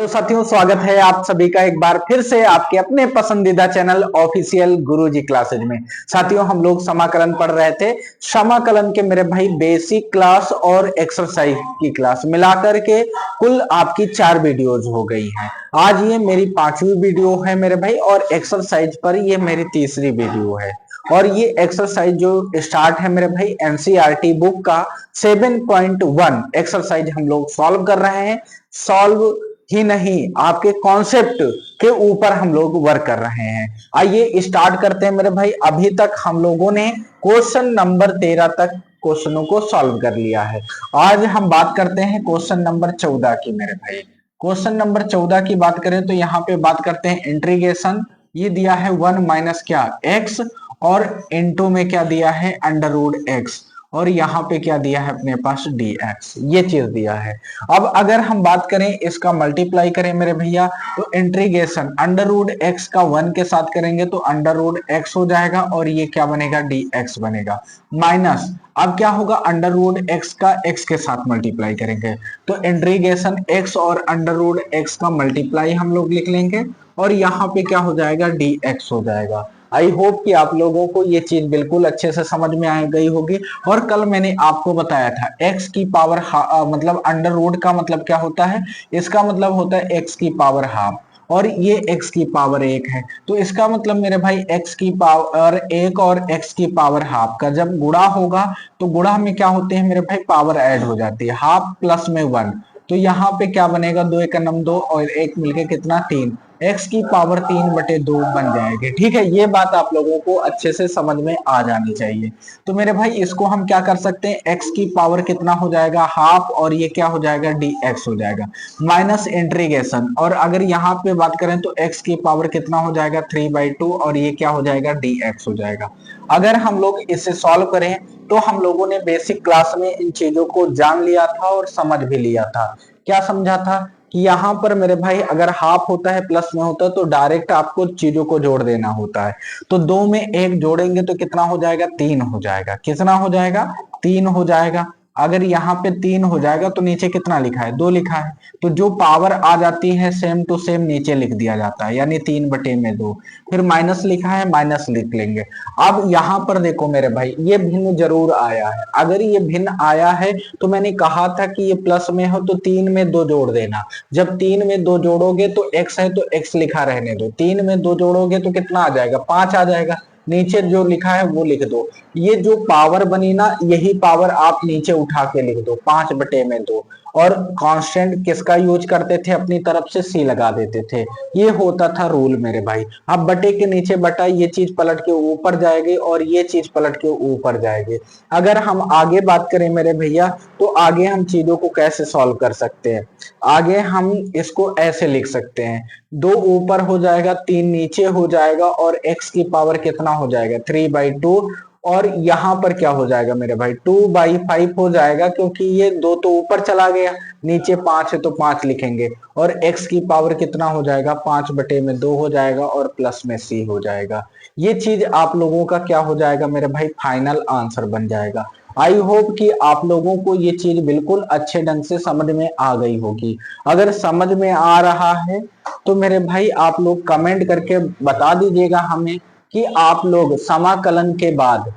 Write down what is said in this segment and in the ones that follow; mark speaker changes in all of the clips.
Speaker 1: तो साथियों, स्वागत है आप सभी का एक बार फिर से आपके अपने पसंदीदा चैनल ऑफिशियल गुरुजी क्लासेज में। साथियों, हम लोग समाकलन पढ़ रहे थे। समाकलन के मेरे भाई बेसिक क्लास और एक्सरसाइज की क्लास मिलाकर के कुल आपकी 4 वीडियोज हो गई हैं। आज ये मेरी 5वीं वीडियो है मेरे भाई, और एक्सरसाइज पर ये मेरी तीसरी वीडियो है। और ये एक्सरसाइज जो स्टार्ट है मेरे भाई एनसीईआरटी बुक का 7.1 एक्सरसाइज हम लोग सॉल्व कर रहे हैं। सॉल्व ही नहीं, आपके कॉन्सेप्ट के ऊपर हम लोग वर्क कर रहे हैं। आइए स्टार्ट करते हैं मेरे भाई। अभी तक हम लोगों ने क्वेश्चन नंबर 13 तक क्वेश्चनों को सॉल्व कर लिया है। आज हम बात करते हैं क्वेश्चन नंबर 14 की मेरे भाई। क्वेश्चन नंबर 14 की बात करें तो यहाँ पे बात करते हैं इंटीग्रेशन। ये दिया है 1 माइनस क्या एक्स, और इनटू में क्या दिया है अंडर रूट एक्स, और यहाँ पे क्या दिया है अपने पास dx, ये चीज दिया है। अब अगर हम बात करें इसका मल्टीप्लाई करें मेरे भैया, तो इंटीग्रेशन अंडर रूट एक्स का 1 के साथ करेंगे तो अंडर रूट एक्स हो जाएगा, और ये क्या बनेगा dx बनेगा। माइनस अब क्या होगा, अंडर रूट एक्स का x के साथ मल्टीप्लाई करेंगे तो इंटीग्रेशन x और अंडर रूट एक्स का मल्टीप्लाई हम लोग लिख लेंगे, और यहाँ पे क्या हो जाएगा dx हो जाएगा। आई होप कि आप लोगों को ये चीज बिल्कुल अच्छे से समझ में आ गई होगी। और कल मैंने आपको बताया था x की पावर मतलब अंडर रूट का मतलब क्या होता है, इसका मतलब होता है x की पावर हाफ, और ये x की पावर 1 है। तो इसका मतलब मेरे भाई x की पावर 1 और x की पावर हाफ का जब गुणा होगा तो गुणा में क्या होते हैं मेरे भाई, पावर ऐड हो जाती है। हाफ प्लस में 1, तो यहाँ पे क्या बनेगा, 2 एक 2 और 1 मिलके कितना 3, x की पावर 3/2 बन जाएगी। ठीक है, ये बात आप लोगों को अच्छे से समझ में आ जानी चाहिए। तो मेरे भाई इसको हम क्या कर सकते हैं, x की पावर कितना हो जाएगा हाफ, और ये क्या हो जाएगा dx हो जाएगा, माइनस इंटीग्रेशन। और अगर यहाँ पे बात करें तो x की पावर कितना हो जाएगा 3/2, और ये क्या हो जाएगा dx हो जाएगा। अगर हम लोग इसे सॉल्व करें तो हम लोगों ने बेसिक क्लास में इन चीजों को जान लिया था और समझ भी लिया था। क्या समझा था कि यहाँ पर मेरे भाई अगर हाफ होता है प्लस में होता है तो डायरेक्ट आपको चीजों को जोड़ देना होता है। तो 2 में 1 जोड़ेंगे तो कितना हो जाएगा, 3 हो जाएगा। कितना हो जाएगा, 3 हो जाएगा। अगर यहाँ पे 3 हो जाएगा तो नीचे कितना लिखा है, 2 लिखा है, तो जो पावर आ जाती है सेम टू सेम नीचे लिख दिया जाता है, यानी 3/2। फिर माइनस लिखा है, माइनस लिख लेंगे। अब यहाँ पर देखो मेरे भाई, ये भिन्न जरूर आया है। अगर ये भिन्न आया है तो मैंने कहा था कि ये प्लस में हो तो 3 में 2 जोड़ देना। जब 3 में 2 जोड़ोगे तो x है तो x लिखा रहने दो, 3 में 2 जोड़ोगे तो कितना आ जाएगा, 5 आ जाएगा। नीचे जो लिखा है वो लिख दो। ये जो पावर बनी ना, यही पावर आप नीचे उठा के लिख दो, 5/2। और कांस्टेंट किसका यूज करते थे, अपनी तरफ से सी लगा देते थे। ये होता था रूल मेरे भाई। अब बटे के नीचे बटा, ये चीज पलट के ऊपर जाएगी और ये चीज पलट के ऊपर जाएगी। अगर हम आगे बात करें मेरे भैया, तो आगे हम चीजों को कैसे सॉल्व कर सकते हैं। आगे हम इसको ऐसे लिख सकते हैं, 2 ऊपर हो जाएगा, 3 नीचे हो जाएगा, और x की पावर कितना हो जाएगा 3/2, और यहाँ पर क्या हो जाएगा मेरे भाई 2/5 हो जाएगा, क्योंकि ये 2 तो ऊपर चला गया, नीचे 5 है तो 5 लिखेंगे, और x की पावर कितना हो जाएगा 5/2 हो जाएगा, और प्लस में c हो जाएगा। ये चीज आप लोगों का क्या हो जाएगा मेरे भाई, फाइनल आंसर बन जाएगा। आई होप कि आप लोगों को ये चीज बिल्कुल अच्छे ढंग से समझ में आ गई होगी। अगर समझ में आ रहा है तो मेरे भाई आप लोग कमेंट करके बता दीजिएगा हमें कि आप लोग समाकलन के बाद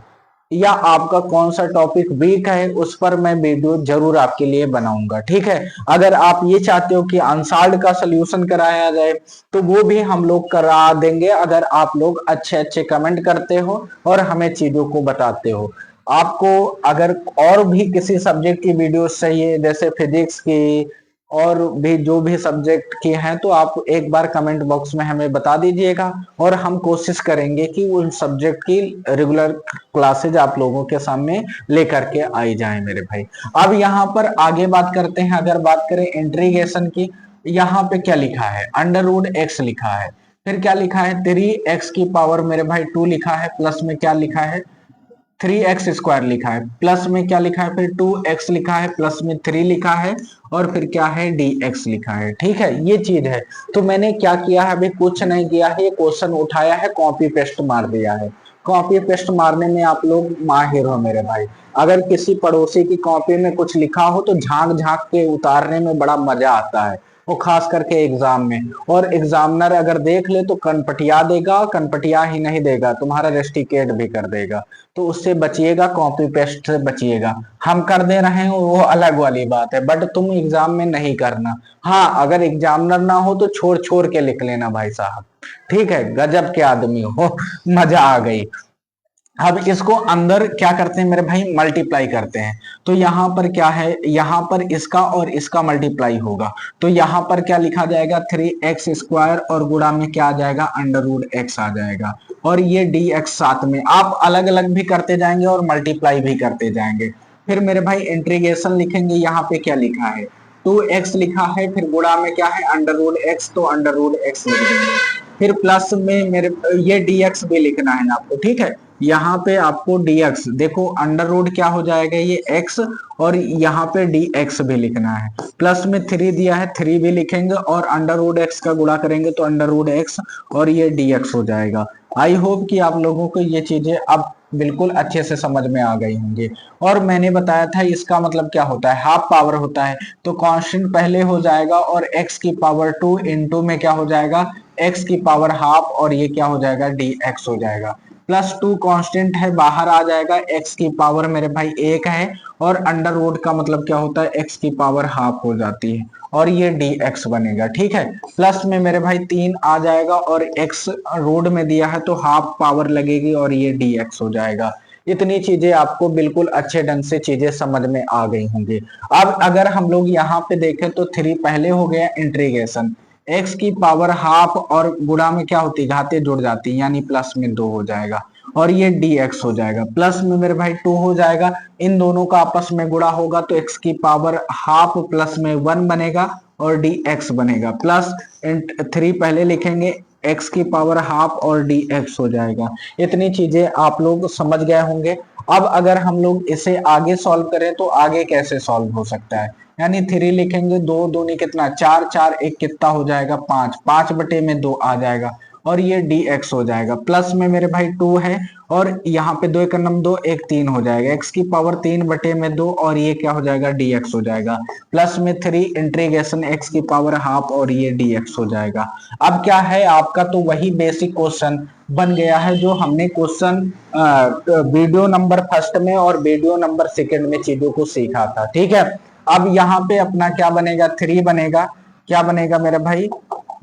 Speaker 1: या आपका कौन सा टॉपिक वीक है, उस पर मैं वीडियो जरूर आपके लिए बनाऊंगा। ठीक है, अगर आप ये चाहते हो कि अनसॉल्व्ड का सलूशन कराया जाए तो वो भी हम लोग करा देंगे, अगर आप लोग अच्छे अच्छे कमेंट करते हो और हमें चीजों को बताते हो। आपको अगर और भी किसी सब्जेक्ट की वीडियो चाहिए, जैसे फिजिक्स की और भी जो भी सब्जेक्ट की हैं, तो आप एक बार कमेंट बॉक्स में हमें बता दीजिएगा, और हम कोशिश करेंगे कि उन सब्जेक्ट की रेगुलर क्लासेज आप लोगों के सामने लेकर के आई जाए मेरे भाई। अब यहाँ पर आगे बात करते हैं। अगर बात करें इंटीग्रेशन की, यहाँ पे क्या लिखा है, अंडर रूट एक्स लिखा है, फिर क्या लिखा है 3x की पावर मेरे भाई 2 लिखा है, प्लस में क्या लिखा है 3x² लिखा है, प्लस में क्या लिखा है फिर 2x लिखा है, प्लस में 3 लिखा है, और फिर क्या है dx लिखा है। ठीक है, ये चीज है। तो मैंने क्या किया है, अभी कुछ नहीं किया है, ये क्वेश्चन उठाया है, कॉपी पेस्ट मार दिया है। कॉपी पेस्ट मारने में आप लोग माहिर हो मेरे भाई। अगर किसी पड़ोसी की कॉपी में कुछ लिखा हो तो झांक झांक के उतारने में बड़ा मजा आता है। वो खास करके एग्जाम में। और एग्जामिनर अगर देख ले तो कनपटिया देगा, कनपटिया ही नहीं देगा, तुम्हारा रेस्टिकेट भी कर देगा। तो उससे बचिएगा, कॉपी पेस्ट से बचिएगा। हम कर दे रहे हैं वो अलग वाली बात है, बट तुम एग्जाम में नहीं करना। हाँ, अगर एग्जामिनर ना हो तो छोड़ छोड़ के लिख लेना भाई साहब, ठीक है। गजब के आदमी हो, मजा आ गई। अब इसको अंदर क्या करते हैं मेरे भाई, मल्टीप्लाई करते हैं। तो यहाँ पर क्या है, यहाँ पर इसका और इसका मल्टीप्लाई होगा। तो यहाँ पर क्या लिखा जाएगा, 3x² और गुणा में क्या आ जाएगा, √x आ जाएगा। और ये dx साथ में आप अलग अलग भी करते जाएंगे और मल्टीप्लाई भी करते जाएंगे। फिर मेरे भाई इंटीग्रेशन लिखेंगे, यहाँ पे क्या लिखा है, 2x लिखा है, फिर गुणा में क्या है, √x, तो √x लिख देंगे। फिर प्लस में मेरे ये dx भी लिखना है ना आपको, ठीक है। यहाँ पे आपको dx देखो, अंडर रूट क्या हो जाएगा, ये x, और यहाँ पे dx भी लिखना है। प्लस में 3 दिया है, 3 भी लिखेंगे, और √x का गुणा करेंगे तो √x, और ये dx हो जाएगा। आई होप कि आप लोगों को ये चीजें अब बिल्कुल अच्छे से समझ में आ गई होंगी। और मैंने बताया था इसका मतलब क्या होता है, हाफ पावर होता है। तो कांस्टेंट पहले हो जाएगा और x की पावर 2 इंटू में क्या हो जाएगा, x की पावर हाफ, और ये क्या हो जाएगा, dx हो जाएगा। +2 कांस्टेंट है, बाहर आ जाएगा, x की पावर मेरे भाई 1 है, और अंडर रूट का मतलब क्या होता है, x की पावर हाफ हो जाती है, और ये dx बनेगा, ठीक है। प्लस में मेरे भाई 3 आ जाएगा, और x रूट में दिया है तो हाफ पावर लगेगी, और ये dx हो जाएगा। इतनी चीजें आपको बिल्कुल अच्छे ढंग से चीजें समझ में आ गई होंगी। अब अगर हम लोग यहाँ पे देखें तो 3 पहले हो गया इंटीग्रेशन, x की पावर हाफ और गुणा में क्या होती है, घाते जुड़ जाती है, यानी प्लस में 2 हो जाएगा, और ये dx हो जाएगा। प्लस में मेरे भाई 2 हो जाएगा, इन दोनों का आपस में गुणा होगा तो x की पावर हाफ प्लस में 1 बनेगा, और dx बनेगा। प्लस 3 पहले लिखेंगे, x की पावर हाफ और dx हो जाएगा। इतनी चीजें आप लोग समझ गए होंगे। अब अगर हम लोग इसे आगे सॉल्व करें तो आगे कैसे सॉल्व हो सकता है, यानी 3 लिखेंगे, 2 दूनी कितना 4, 4 1 कितना हो जाएगा 5, 5 बटे में 2 आ जाएगा, और ये dx हो जाएगा। प्लस में मेरे भाई 2 है, और यहाँ पे 2 1 2 1 3 हो जाएगा, x की पावर 3 बटे में 2, और ये क्या हो जाएगा, dx हो जाएगा। प्लस में 3 इंटीग्रेशन x की पावर हाफ, और ये dx हो जाएगा। अब क्या है, आपका तो वही बेसिक क्वेश्चन बन गया है जो हमने क्वेश्चन वीडियो नंबर फर्स्ट में और वीडियो नंबर सेकंड में चीजों को सीखा था, ठीक है। अब यहाँ पे अपना क्या बनेगा, 3 बनेगा, क्या बनेगा मेरे भाई,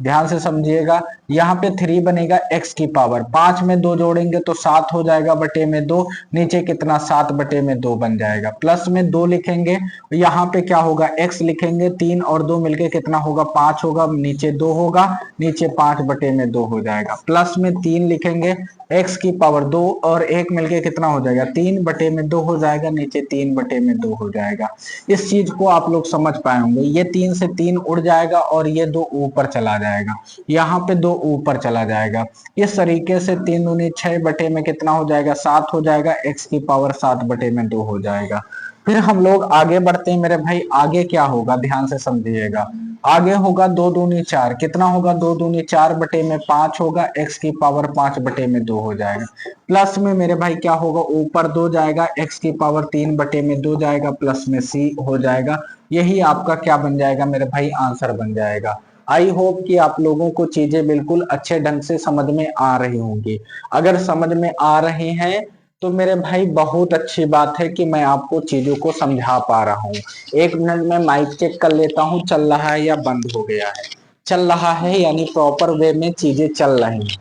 Speaker 1: ध्यान से समझिएगा। यहाँ पे 3 बनेगा, x की पावर 5 में 2 जोड़ेंगे तो 7 हो जाएगा बटे में 2, नीचे कितना 7 बटे में 2 बन जाएगा। प्लस में 2 लिखेंगे, यहाँ पे क्या होगा, x लिखेंगे, 3 और 2 मिलके कितना होगा, 5 होगा, नीचे 2 होगा, नीचे 5 बटे में 2 हो जाएगा। प्लस में 3 लिखेंगे, x की पावर 2 और 1 मिलके कितना हो जाएगा, 3 बटे में 2 हो जाएगा, नीचे 3 बटे में 2 हो जाएगा। इस चीज को आप लोग समझ पाए होंगे। ये 3 से 3 उड़ जाएगा, और ये 2 ऊपर चला जाएगा, यहाँ पे 2 ऊपर चला जाएगा। इस तरीके से 3 दूनी 6 बटे में कितना हो जाएगा, 7 हो जाएगा, x की पावर 7 बटे में 2 हो जाएगा। फिर हम लोग आगे बढ़ते हैं मेरे भाई, आगे क्या होगा ध्यान से समझिएगा। आगे होगा 2 दूनी 4, कितना होगा, 2 दूनी 4 बटे में 5 होगा, x की पावर 5 बटे में 2 हो जाएगा। प्लस में मेरे भाई क्या होगा, ऊपर 2 जाएगा, x की पावर 3 बटे में 2 जाएगा, प्लस में c हो जाएगा। यही आपका क्या बन जाएगा मेरे भाई, आंसर बन जाएगा। आई होप कि आप लोगों को चीजें बिल्कुल अच्छे ढंग से समझ में आ रही होंगी। अगर समझ में आ रही हैं तो मेरे भाई बहुत अच्छी बात है कि मैं आपको चीजों को समझा पा रहा हूँ। 1 मिनट में माइक चेक कर लेता हूँ, चल रहा है या बंद हो गया है। चल रहा है, यानी प्रॉपर वे में चीजें चल रही हैं,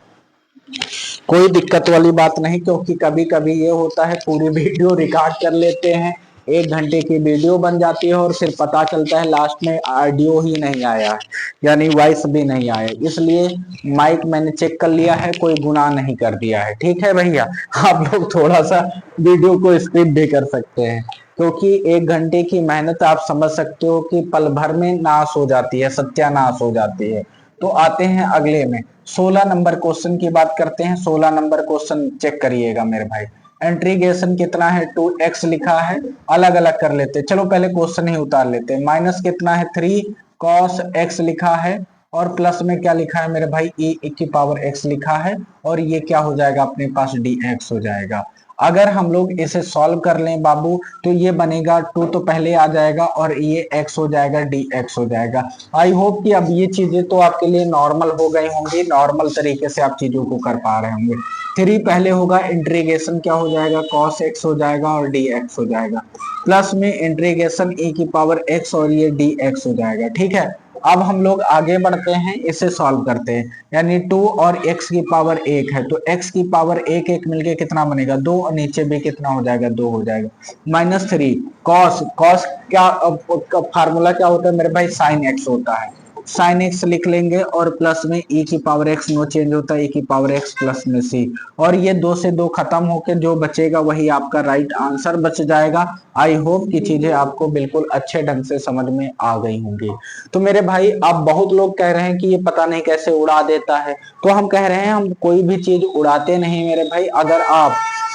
Speaker 1: कोई दिक्कत वाली बात नहीं। क्योंकि कभी कभी ये होता है, पूरी वीडियो रिकॉर्ड कर लेते हैं, 1 घंटे की वीडियो बन जाती है, और फिर पता चलता है लास्ट में ऑडियो ही नहीं आया है, यानी वॉइस भी नहीं आया। इसलिए माइक मैंने चेक कर लिया है, कोई गुनाह नहीं कर दिया है, ठीक है भैया। आप लोग थोड़ा सा वीडियो को स्किप भी कर सकते हैं, क्योंकि 1 घंटे की मेहनत आप समझ सकते हो कि पल भर में नाश हो जाती है, सत्यानाश हो जाती है। तो आते हैं अगले में, 16 नंबर क्वेश्चन की बात करते हैं। 16 नंबर क्वेश्चन चेक करिएगा मेरे भाई। इंटीग्रेशन कितना है, 2x लिखा है, अलग अलग कर लेते, चलो पहले क्वेश्चन ही उतार लेते हैं। माइनस कितना है, 3 cos x लिखा है, और प्लस में क्या लिखा है मेरे भाई, e की पावर x लिखा है, और ये क्या हो जाएगा अपने पास, dx हो जाएगा। अगर हम लोग इसे सॉल्व कर लें बाबू तो ये बनेगा 2 तो पहले आ जाएगा और ये x हो जाएगा, dx हो जाएगा। आई होप कि अब ये चीजें तो आपके लिए नॉर्मल हो गई होंगी, नॉर्मल तरीके से आप चीजों को कर पा रहे होंगे। 3 पहले होगा, इंटीग्रेशन क्या हो जाएगा, cos x हो जाएगा और dx हो जाएगा, प्लस में इंटीग्रेशन e की पावर x और ये dx हो जाएगा। ठीक है, अब हम लोग आगे बढ़ते हैं, इसे सॉल्व करते हैं। यानी 2 और x की पावर 1 है तो x की पावर 1 1 मिलके कितना बनेगा, 2, और नीचे भी कितना हो जाएगा, 2 हो जाएगा। -3 cos क्या फार्मूला क्या होता है मेरे भाई, sin x होता है। sin x लिख लेंगे और प्लस में e की पावर x नो चेंज होता है, e की पावर x प्लस में c, और ये 2 से 2 खत्म होके जो बचेगा वही आपका राइट आंसर बच जाएगा। आई होप कि चीजें आपको बिल्कुल अच्छे ढंग से समझ में आ गई होंगी। तो मेरे भाई अब बहुत लोग कह रहे हैं कि ये पता नहीं कैसे उड़ा देता है, तो हम कह रहे हैं हम कोई भी चीज उड़ाते नहीं मेरे भाई। अगर आप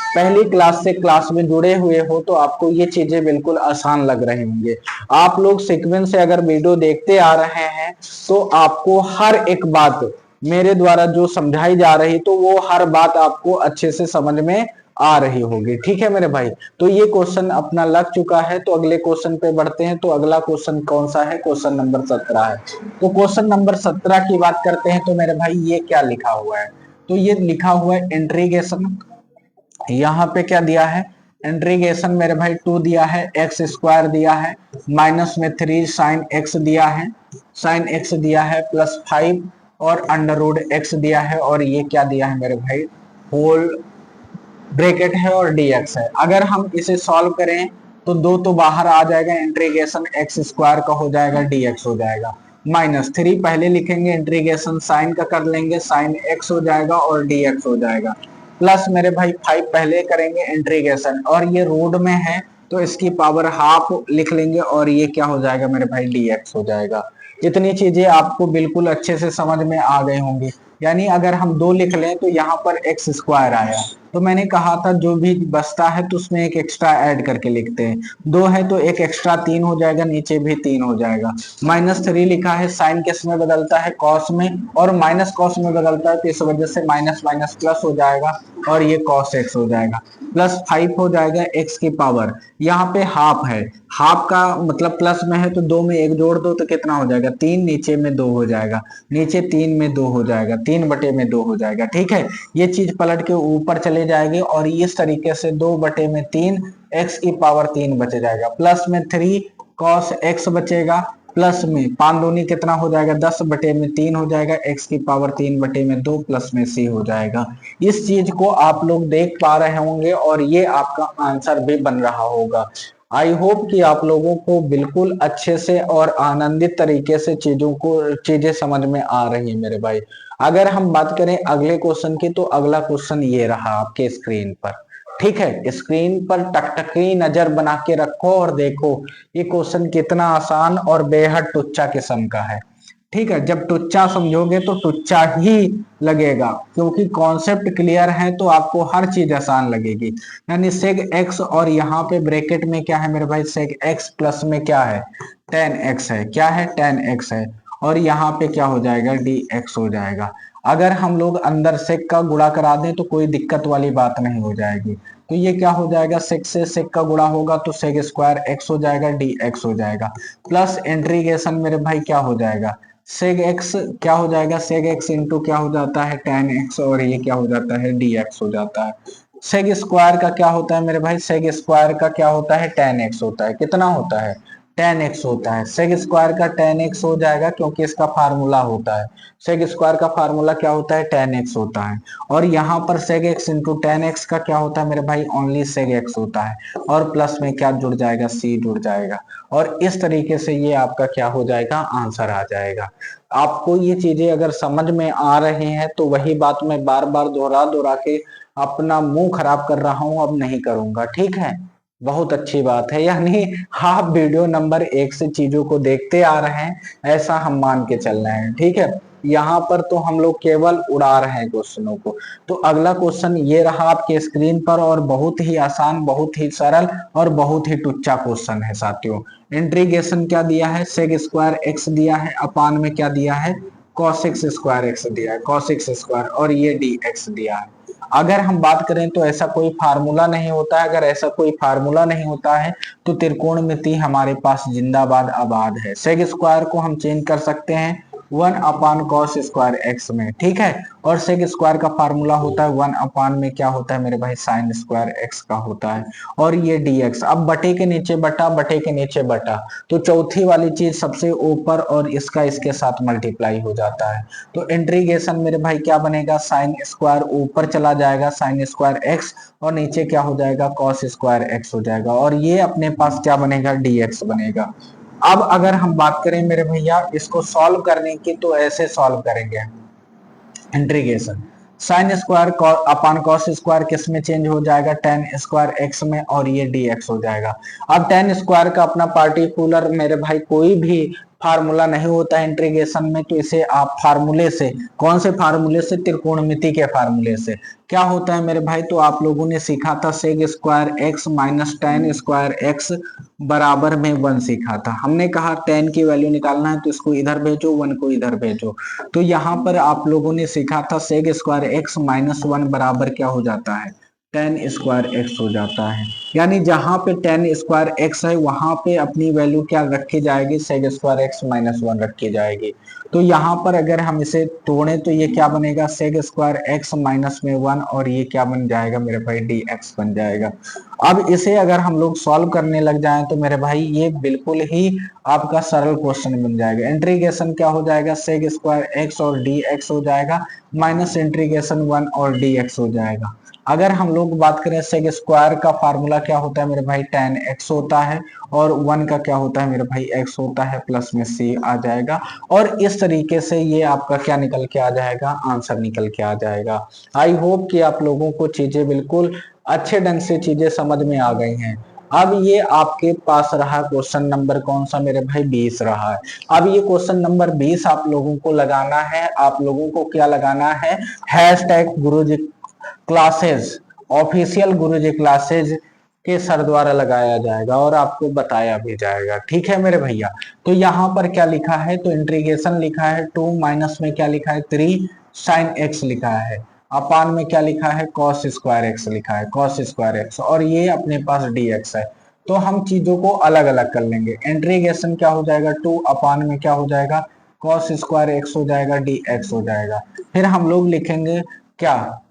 Speaker 1: पहली क्लास से क्लास में जुड़े हुए हो तो आपको ये चीजें बिल्कुल आसान लग रहे होंगे। आप लोग सीक्वेंस से अगर वीडियो देखते आ रहे हैं तो आपको हर एक बात मेरे द्वारा जो समझाई जा रही तो वो हर बात आपको अच्छे से समझ में आ रही होगी। ठीक है मेरे भाई, तो ये क्वेश्चन अपना लग चुका है, तो अगले क्वेश्चन पे बढ़ते हैं। तो अगला क्वेश्चन कौन सा है, क्वेश्चन नंबर 17 है। तो क्वेश्चन नंबर 17 की बात करते हैं तो मेरे भाई ये क्या लिखा हुआ है, तो ये लिखा हुआ है इंटीग्रेशन। यहाँ पे क्या दिया है, इंटीग्रेशन मेरे भाई 2 दिया है, एक्स स्क्वायर दिया है, माइनस में 3 साइन एक्स दिया है, साइन एक्स दिया है, प्लस 5 और अंडर रूट एक्स दिया है, और ये क्या दिया है मेरे भाई, होल ब्रैकेट है और dx है। अगर हम इसे सॉल्व करें तो 2 तो बाहर आ जाएगा, इंटीग्रेशन एक्स स्क्वायर का हो जाएगा, dx हो जाएगा। -3 पहले लिखेंगे, इंटीग्रेशन साइन का कर लेंगे, साइन x हो जाएगा और dx हो जाएगा। प्लस मेरे भाई 5 पहले करेंगे इंटीग्रेशन, और ये रूट में है तो इसकी पावर हाफ लिख लेंगे, और ये क्या हो जाएगा मेरे भाई, dx हो जाएगा। इतनी चीजें आपको बिल्कुल अच्छे से समझ में आ गई होंगी। यानी अगर हम 2 लिख लें तो यहाँ पर एक्स स्क्वायर आया, तो मैंने कहा था जो भी बचता है तो उसमें एक एक्स्ट्रा ऐड करके लिखते हैं। 2 है तो एक एक्स्ट्रा 3 हो जाएगा, नीचे भी 3 हो जाएगा। -3 लिखा है, साइन किस में बदलता है, कॉस में, और माइनस कॉस में बदलता है, तो इस वजह से माइनस माइनस प्लस हो जाएगा और ये कॉस एक्स हो जाएगा। +5 हो जाएगा एक्स की पावर, यहाँ पे हाफ है, हाफ का मतलब प्लस में है तो 2 में 1 जोड़ दो तो कितना हो जाएगा, 3, नीचे में 2 हो जाएगा, नीचे 3 में 2 हो जाएगा, 3/2 हो जाएगा। ठीक है, ये चीज पलट के ऊपर चले जाएगी और इस तरीके से 2/3 एक्स की पावर 3 बच जाएगा, प्लस में 3 कॉस एक्स बचेगा, प्लस में 5 दूनी कितना हो जाएगा, 10/3 हो जाएगा, एक्स की पावर 3/2 प्लस में सी हो जाएगा। इस चीज को आप लोग देख पा रहे होंगे और ये आपका आंसर भी बन रहा होगा। आई होप कि आप लोगों को बिल्कुल अच्छे से और आनंदित तरीके से चीजें समझ में आ रही है मेरे भाई। अगर हम बात करें अगले क्वेश्चन की तो अगला क्वेश्चन ये रहा आपके स्क्रीन पर। ठीक है, स्क्रीन पर टकटकी नजर बना के रखो और देखो ये क्वेश्चन कितना आसान और बेहद टुच्चा किस्म का है। ठीक है, जब टुच्चा समझोगे तो टुच्चा ही लगेगा, क्योंकि कॉन्सेप्ट क्लियर है तो आपको हर चीज आसान लगेगी। यानी सेग एक्स, और यहाँ पे ब्रैकेट में क्या है मेरे भाई, सेग एक्स प्लस में क्या है, टेन एक्स है, क्या है, टेन एक्स है, और यहाँ पे क्या हो जाएगा, डी एक्स हो जाएगा। अगर हम लोग अंदर सेक का गुणा करा दें तो कोई दिक्कत वाली बात नहीं हो जाएगी। तो ये क्या हो जाएगा, सेक से सेक का गुणा होगा तो सेक स्क्वायर एक्स हो जाएगा, डी एक्स हो जाएगा, प्लस इंटीग्रेशन मेरे भाई क्या हो जाएगा, सेग एक्स क्या हो जाएगा, सेग एक्स इंटू क्या हो जाता है, टेन एक्स, और ये क्या हो जाता है, डी एक्स हो जाता है। सेग स्क्वायर का क्या होता है मेरे भाई, सेग स्क्वायर का क्या होता है, टेन एक्स होता है, कितना होता है, टेन एक्स होता है। सेग स्क्वायर का टेन एक्स हो जाएगा क्योंकि इसका फार्मूला होता है, सेग स्क्वायर का फार्मूला क्या होता है, टेन एक्स होता है, और यहाँ पर सेग एक्स इंटू टेन एक्स का क्या होता है मेरे भाई, ओनली सेग एक्स होता है, और प्लस में क्या जुड़ जाएगा, सी जुड़ जाएगा, और इस तरीके से ये आपका क्या हो जाएगा, आंसर आ जाएगा। आपको ये चीजें अगर समझ में आ रहे हैं तो वही बात मैं बार बार दोहरा दोहरा के अपना मुंह खराब कर रहा हूं, अब नहीं करूंगा। ठीक है, बहुत अच्छी बात है, यानी आप वीडियो नंबर 1 से चीजों को देखते आ रहे हैं, ऐसा हम मान के चल रहे हैं। ठीक है, यहाँ पर तो हम लोग केवल उड़ा रहे हैं क्वेश्चनों को। तो अगला क्वेश्चन ये रहा आपके स्क्रीन पर, और बहुत ही आसान, बहुत ही सरल और बहुत ही टुच्चा क्वेश्चन है साथियों। इंटीग्रेशन क्या दिया है, सेग स्क्वायर एक्स दिया है, अपान में क्या दिया है, कॉस एक्स स्क्वायर एक्स दिया है, कॉस एक्स स्क्वायर, और ये डी एक्स दिया है। अगर हम बात करें तो ऐसा कोई फार्मूला नहीं होता है। अगर ऐसा कोई फार्मूला नहीं होता है तो त्रिकोणमिति हमारे पास जिंदाबाद आबाद है। सेग स्क्वायर को हम चेंज कर सकते हैं 1/cos² x में, ठीक है। और सेग स्क्वायर का फार्मूला होता है 1 में क्या होता है मेरे भाई, sin² x का होता है। और ये dx, अब बटे के नीचे बटा, बटे के नीचे बटा, तो चौथी वाली चीज सबसे ऊपर और इसका इसके साथ मल्टीप्लाई हो जाता है। तो इंटीग्रेशन मेरे भाई क्या बनेगा, sin² ऊपर चला जाएगा sin² x, और नीचे क्या हो जाएगा cos² x हो जाएगा, और ये अपने पास क्या बनेगा, dx बनेगा। अब अगर हम बात करें मेरे भैया इसको सॉल्व करने की, तो ऐसे सॉल्व करेंगे इंटीग्रेशन। sin² अपॉन cos² किस में चेंज हो जाएगा, tan² x में, और ये dx हो जाएगा। अब tan² का अपना पार्टिकुलर मेरे भाई कोई भी फार्मूला नहीं होता है इंटीग्रेशन में, तो इसे आप फार्मूले से, कौन से फार्मूले से, त्रिकोणमिति के फार्मूले से क्या होता है मेरे भाई, तो आप लोगों ने सीखा था sec² x minus tan² x बराबर में 1 सीखा था। हमने कहा tan की वैल्यू निकालना है तो इसको इधर भेजो, 1 को इधर भेजो। तो यहाँ पर आप लोगों ने सीखा था sec² x माइनस 1 बराबर क्या हो जाता है, tan² x हो जाता है। यानी जहां पे tan² x है वहां पे अपनी वैल्यू क्या रखी जाएगी, sec² x माइनस 1 रखी जाएगी। तो यहाँ पर अगर हम इसे तोड़े तो ये क्या बनेगा, sec² x माइनस में 1, और ये क्या बन जाएगा मेरे भाई, dx बन जाएगा। अब इसे अगर हम लोग सॉल्व करने लग जाएं तो मेरे भाई ये बिल्कुल ही आपका सरल क्वेश्चन बन जाएगा। इंटीग्रेशन क्या हो जाएगा, sec² x और dx हो जाएगा, माइनस इंटीग्रेशन 1 और dx हो जाएगा। अगर हम लोग बात करें sec² का फार्मूला क्या होता है मेरे भाई, tan x होता है, और 1 का क्या होता है मेरे भाई, x होता है, प्लस में c आ जाएगा। और इस तरीके से ये आपका क्या निकल के आ जाएगा, आंसर निकल के आ जाएगा। आई होप कि आप लोगों को चीजें बिल्कुल अच्छे ढंग से चीजें समझ में आ गई हैं। अब ये आपके पास रहा क्वेश्चन नंबर कौन सा मेरे भाई, 20 रहा है। अब ये क्वेश्चन नंबर 20 आप लोगों को लगाना है, आप लोगों को क्या लगाना है, हैशटैग गुरुजी क्लासेज, ऑफिशियल गुरुजी क्लासेज के सर द्वारा लगाया जाएगा और आपको बताया भी जाएगा, ठीक है मेरे भैया। तो यहाँ पर क्या लिखा है, तो इंटीग्रेशन लिखा है 2 माइनस में क्या लिखा है 3 sin x लिखा है, अपान में क्या लिखा है cos² x लिखा है, cos² x, और ये अपने पास dx है। तो हम चीजों को अलग अलग कर लेंगे। इंटीग्रेशन क्या हो जाएगा, 2 अपान में क्या हो जाएगा cos² x हो जाएगा, dx हो जाएगा। फिर हम लोग लिखेंगे क्या,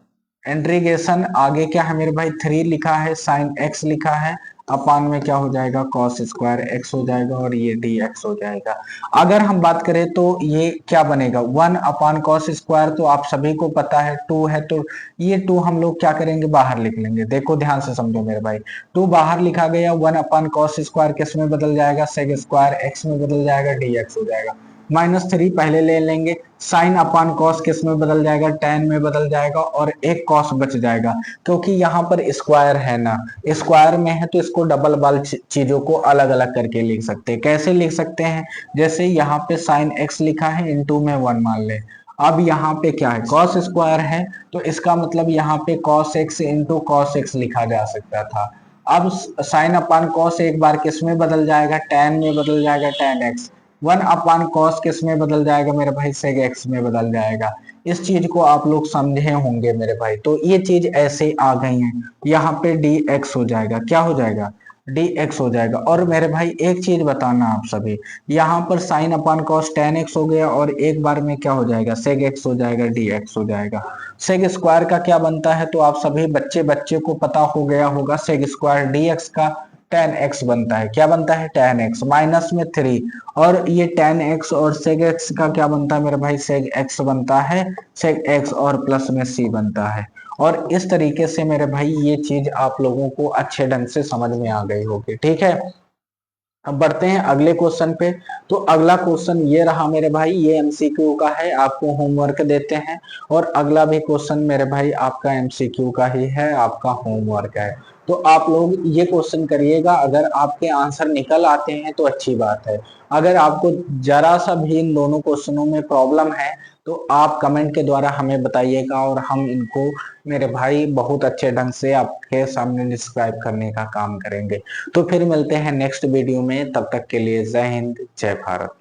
Speaker 1: इंटीग्रेशन आगे क्या है मेरे भाई, 3 लिखा है, sin x लिखा है, अपान में क्या हो जाएगा cos² x हो जाएगा, और ये dx हो जाएगा। अगर हम बात करें तो ये क्या बनेगा, 1/cos², तो आप सभी को पता है 2 है, तो ये 2 हम लोग क्या करेंगे, बाहर लिख लेंगे। देखो ध्यान से समझो मेरे भाई, 2 बाहर लिखा गया, 1/cos² किस में बदल जाएगा, sec² x में बदल जाएगा, dx हो जाएगा। -3 पहले ले लेंगे, साइन अपान कॉस किस में बदल जाएगा, tan में बदल जाएगा, और एक कॉस बच जाएगा, क्योंकि यहाँ पर स्क्वायर है ना, स्क्वायर में है तो इसको डबल वाल चीजों को अलग अलग करके लिख सकते हैं। कैसे लिख सकते हैं, जैसे यहाँ पे साइन x लिखा है, इनटू में 1 मान ले। अब यहाँ पे क्या है, cos² है, तो इसका मतलब यहाँ पे cos x into cos x लिखा जा सकता था। अब साइन अपान कॉस एक बार किस में बदल जाएगा, tan में बदल जाएगा, tan x। 1/cos किस में बदल जाएगा मेरे भाई, sec x में बदल जाएगा। इस चीज को आप लोग समझे होंगे मेरे भाई। तो ये चीज ऐसे आ गई है, यहाँ पे dx हो जाएगा, क्या हो जाएगा, dx हो जाएगा। और मेरे भाई एक चीज बताना आप सभी, यहाँ पर sine upon cos tan x हो गया, और एक बार में क्या हो जाएगा, sec x हो जाएगा, dx हो जाएगा। sec² का क्या बनता है, तो आप सभी बच्चे को पता हो गया होगा, sec² dx का tan x बनता है, क्या बनता है, tan x माइनस में 3, और ये tan x और sec x का क्या बनता है मेरे भाई, sec x बनता है, sec x और प्लस में c बनता है। और इस तरीके से मेरे भाई ये चीज आप लोगों को अच्छे ढंग से समझ में आ गई होगी, ठीक है। अब बढ़ते हैं अगले क्वेश्चन पे। तो अगला क्वेश्चन ये रहा मेरे भाई, ये एमसीक्यू का है, आपको होमवर्क देते हैं। और अगला भी क्वेश्चन मेरे भाई आपका एमसीक्यू का ही है, आपका होमवर्क है। तो आप लोग ये क्वेश्चन करिएगा, अगर आपके आंसर निकल आते हैं तो अच्छी बात है। अगर आपको जरा सा भी इन दोनों क्वेश्चनों में प्रॉब्लम है तो आप कमेंट के द्वारा हमें बताइएगा, और हम इनको मेरे भाई बहुत अच्छे ढंग से आपके सामने डिस्क्राइब करने का काम करेंगे। तो फिर मिलते हैं नेक्स्ट वीडियो में, तब तक के लिए जय हिंद, जय भारत।